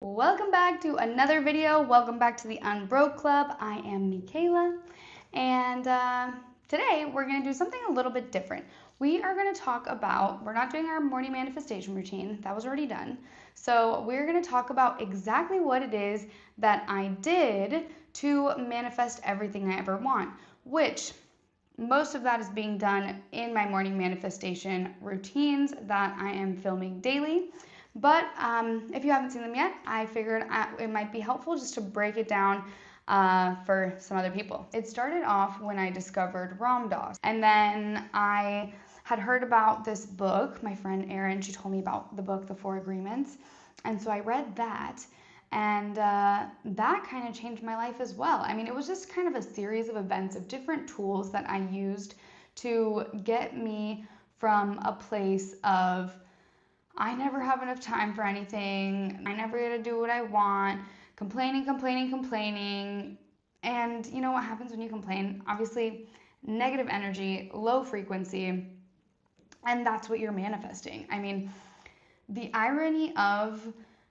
Welcome back to another video. Welcome back to the Unbroke Club. I am Michela, and today we're going to do something a little bit different. We are going to talk about, we're not doing our morning manifestation routine, that was already done. So we're going to talk about exactly what it is that I did to manifest everything I ever want, which most of that is being done in my morning manifestation routines that I am filming daily. But if you haven't seen them yet, I figured it might be helpful just to break it down for some other people. It started off when I discovered Ram Dass, and then I had heard about this book. My friend Erin, she told me about the book, The Four Agreements, and so I read that. And that kind of changed my life as well. I mean, it was just kind of a series of events of different tools that I used to get me from a place of, I never have enough time for anything, I never get to do what I want, complaining. And you know what happens when you complain? Obviously, negative energy, low frequency, and that's what you're manifesting. I mean, the irony of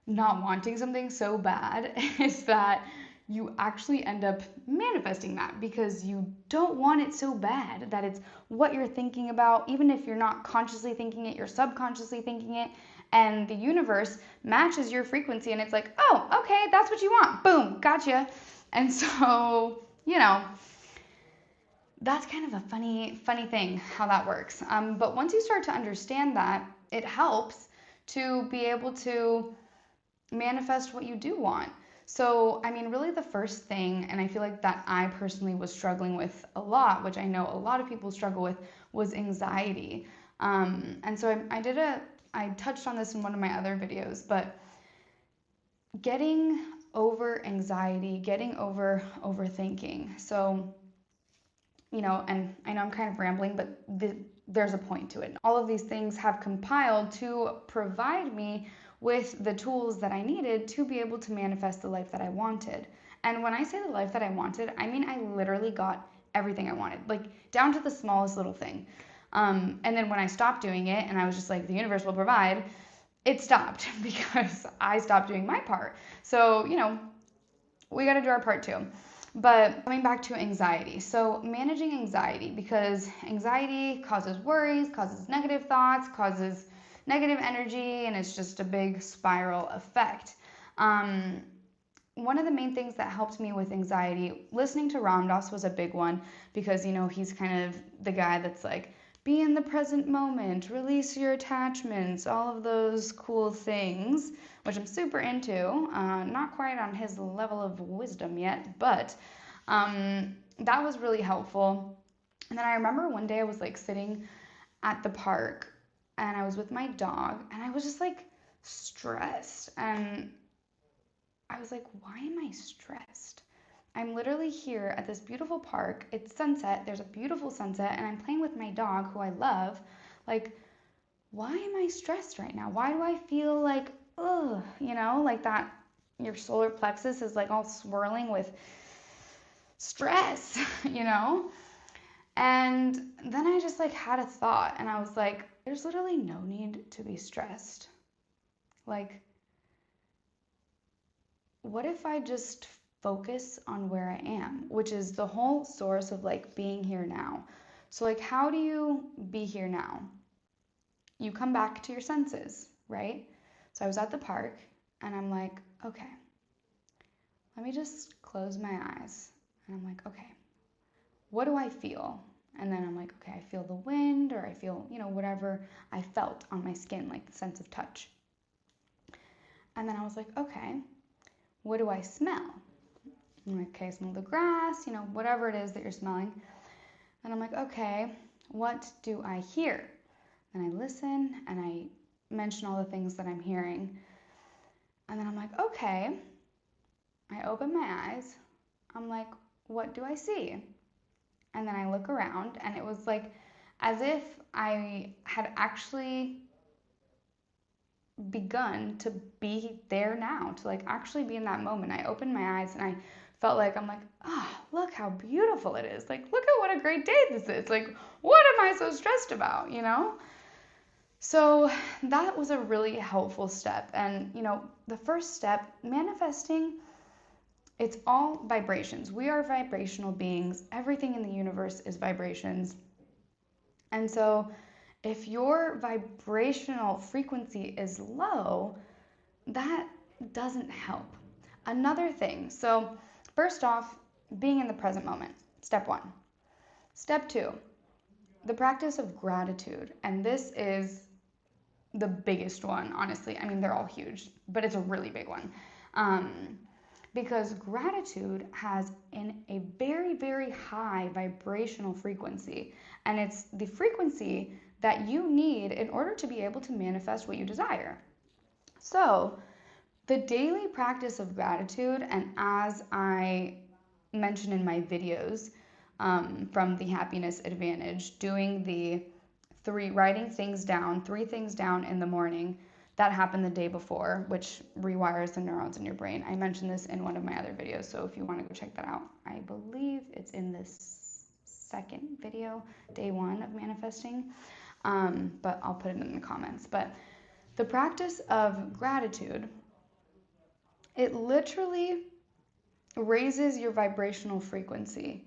not wanting something so bad is that you actually end up manifesting that because you don't want it so bad that it's what you're thinking about. Even if you're not consciously thinking it, you're subconsciously thinking it, and the universe matches your frequency and it's like, oh, okay, that's what you want. Boom, gotcha. And so, that's kind of a funny thing how that works. But once you start to understand that, it helps to be able to manifest what you do want. So, I mean, really the first thing, and I feel like that I personally was struggling with a lot, which I know a lot of people struggle with, was anxiety. And so I touched on this in one of my other videos, but getting over anxiety, getting over overthinking. So, and I know I'm kind of rambling, but there's a point to it. All of these things have compiled to provide me with the tools that I needed to be able to manifest the life that I wanted. And when I say the life that I wanted, I mean I literally got everything I wanted, like down to the smallest little thing. And then when I stopped doing it and I was just like, the universe will provide, it stopped because I stopped doing my part. So, we got to do our part too. But coming back to anxiety. So managing anxiety, because anxiety causes worries, causes negative thoughts, causes negative energy, and it's just a big spiral effect. One of the main things that helped me with anxiety, listening to Ram Dass was a big one, because he's kind of the guy that's like, be in the present moment, release your attachments, all of those cool things, which I'm super into. Not quite on his level of wisdom yet, but that was really helpful. And then I remember one day I was like sitting at the park and I was with my dog and I was just like stressed. And I was like, why am I stressed? I'm literally here at this beautiful park. It's sunset. There's a beautiful sunset, and I'm playing with my dog, who I love. Like, why am I stressed right now? Why do I feel like, ugh, like that? Your solar plexus is like all swirling with stress, And then I just like had a thought, and I was like, there's literally no need to be stressed. Like, what if I just focus on where I am, which is the whole source of like being here now. So like, how do you be here now? You come back to your senses, right? So I was at the park and I'm like, okay, let me just close my eyes. And I'm like, okay, what do I feel? And then I'm like, okay, I feel the wind, or I feel, whatever I felt on my skin, like the sense of touch. And then I was like, okay, what do I smell? I'm like, okay, I smell the grass, whatever it is that you're smelling. And I'm like, okay, what do I hear? And I listen and I mention all the things that I'm hearing. And then I'm like, okay. I open my eyes. I'm like, what do I see? And then I look around, and it was like as if I had actually begun to be there now, to like actually be in that moment. I opened my eyes and I felt like, I'm like, look how beautiful it is. Like, look at what a great day this is. Like, what am I so stressed about, So that was a really helpful step. And, the first step, manifesting, it's all vibrations. We are vibrational beings. Everything in the universe is vibrations. And so if your vibrational frequency is low, that doesn't help. Another thing, so first off, being in the present moment, step one. Step two, the practice of gratitude. And this is the biggest one, honestly. I mean, they're all huge, but it's a really big one. Because gratitude has a very, very high vibrational frequency. And it's the frequency that you need in order to be able to manifest what you desire. So, the daily practice of gratitude, and as I mentioned in my videos from the Happiness Advantage, doing the writing three things down in the morning that happened the day before, which rewires the neurons in your brain. I mentioned this in one of my other videos, so if you want to go check that out, I believe it's in this second video, day 1 of manifesting, but I'll put it in the comments. But the practice of gratitude, it literally raises your vibrational frequency.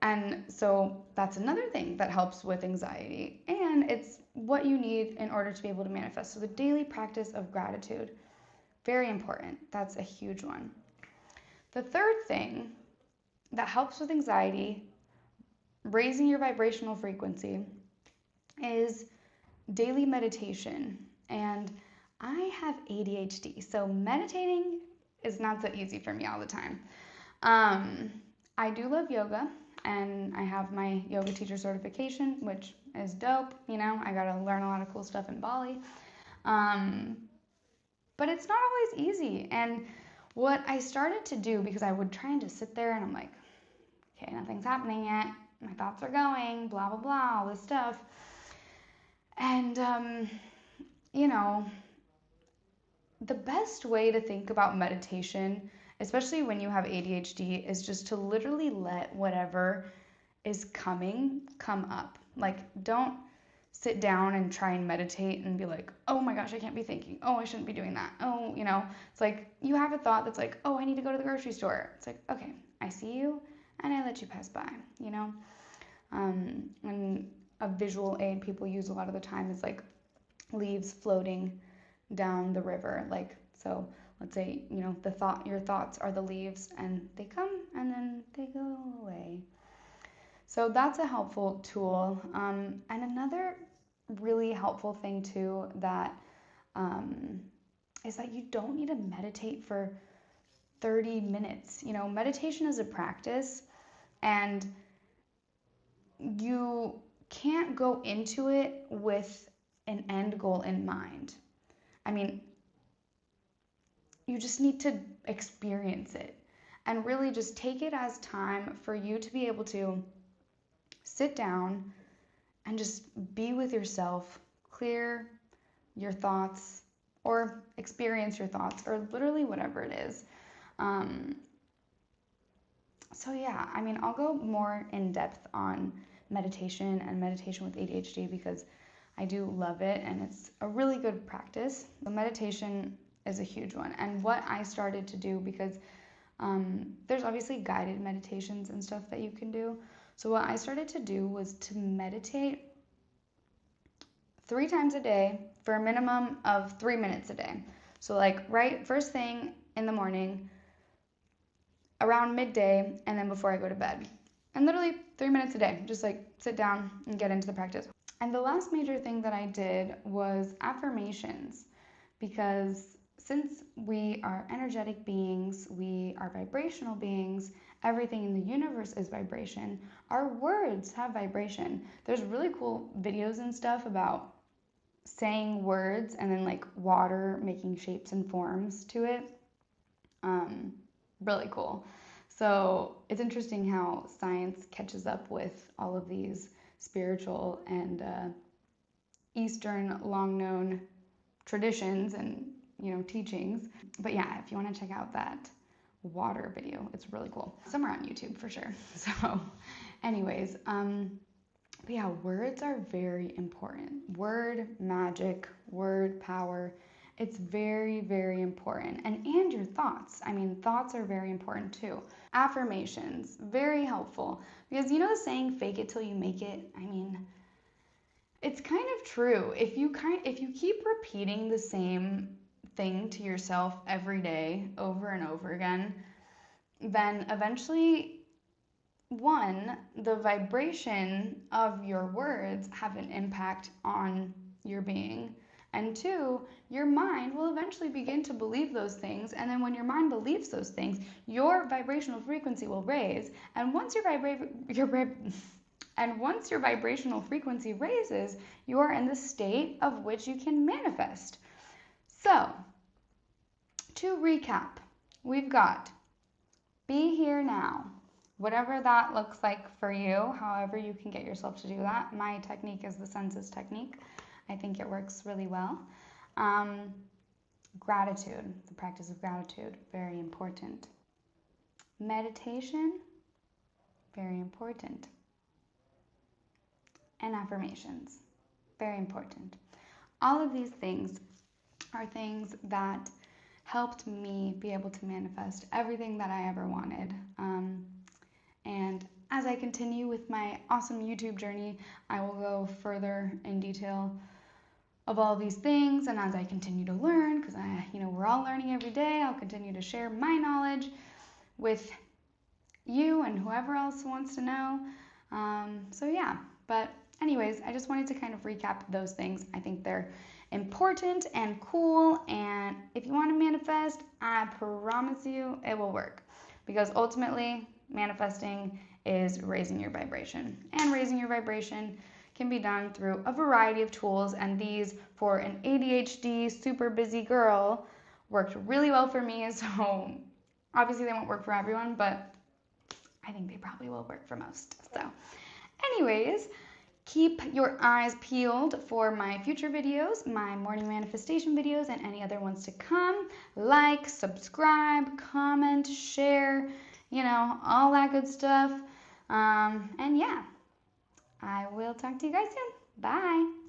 And so that's another thing that helps with anxiety. And it's what you need in order to be able to manifest. So the daily practice of gratitude, very important. That's a huge one. The third thing that helps with anxiety, raising your vibrational frequency, is daily meditation. And I have ADHD, so meditating is not so easy for me all the time. I do love yoga, and I have my yoga teacher certification, which is dope. I got to learn a lot of cool stuff in Bali. But it's not always easy. And what I started to do, because I would try and just sit there and I'm like, okay, nothing's happening yet. My thoughts are going, blah, blah, blah, all this stuff. And, the best way to think about meditation, especially when you have ADHD, is just to literally let whatever is coming come up. Like, don't sit down and try and meditate and be like, oh my gosh, I can't be thinking. Oh, I shouldn't be doing that. Oh, it's like you have a thought that's like, oh, I need to go to the grocery store. It's like, okay, I see you and I let you pass by, And a visual aid people use a lot of the time is like leaves floating down the river. Like, so let's say, your thoughts are the leaves and they come and then they go away. So that's a helpful tool. And another really helpful thing too that is that you don't need to meditate for 30 minutes. Meditation is a practice, and you can't go into it with an end goal in mind. I mean, you just need to experience it and really just take it as time for you to be able to sit down and just be with yourself, clear your thoughts or experience your thoughts or literally whatever it is. So yeah, I'll go more in depth on meditation and meditation with ADHD because I do love it and it's a really good practice. The meditation is a huge one. And what I started to do, because there's obviously guided meditations and stuff that you can do. So what I started to do was to meditate 3 times a day for a minimum of 3 minutes a day. So like right first thing in the morning, around midday, and then before I go to bed. And literally 3 minutes a day, just like sit down and get into the practice. And the last major thing that I did was affirmations, because since we are energetic beings, we are vibrational beings, everything in the universe is vibration, our words have vibration. There's really cool videos and stuff about saying words and then like water making shapes and forms to it. Really cool. So it's interesting how science catches up with all of these spiritual and Eastern long-known traditions and teachings. But yeah, if you want to check out that water video, it's really cool. Somewhere on YouTube for sure. So anyways, But yeah, words are very important. Word magic, word power. It's very, very important. And your thoughts. I mean, thoughts are very important too. Affirmations, very helpful. Because you know the saying, fake it till you make it? I mean, it's kind of true. If you keep repeating the same thing to yourself every day over and over again, then eventually, one, the vibration of your words have an impact on your being. And two, your mind will eventually begin to believe those things. And then when your mind believes those things, your vibrational frequency will raise. And once once your vibrational frequency raises, you are in the state of which you can manifest. So, to recap, we've got be here now. Whatever that looks like for you, however you can get yourself to do that. My technique is the census technique. I think it works really well. Gratitude, the practice of gratitude, very important. Meditation, very important. And affirmations, very important. All of these things are things that helped me be able to manifest everything that I ever wanted. And as I continue with my awesome YouTube journey, I will go further in detail of all these things. And as I continue to learn, because we're all learning every day, I'll continue to share my knowledge with you and whoever else wants to know. So yeah, but anyways, I just wanted to kind of recap those things. I think they're important and cool, and if you want to manifest, I promise you it will work, because ultimately manifesting is raising your vibration, and raising your vibration can be done through a variety of tools, and these, for an ADHD super busy girl, worked really well for me. So obviously they won't work for everyone, but I think they probably will work for most. So anyways, keep your eyes peeled for my future videos, my morning manifestation videos, and any other ones to come. Like, subscribe, comment, share, all that good stuff. And yeah, I will talk to you guys soon. Bye.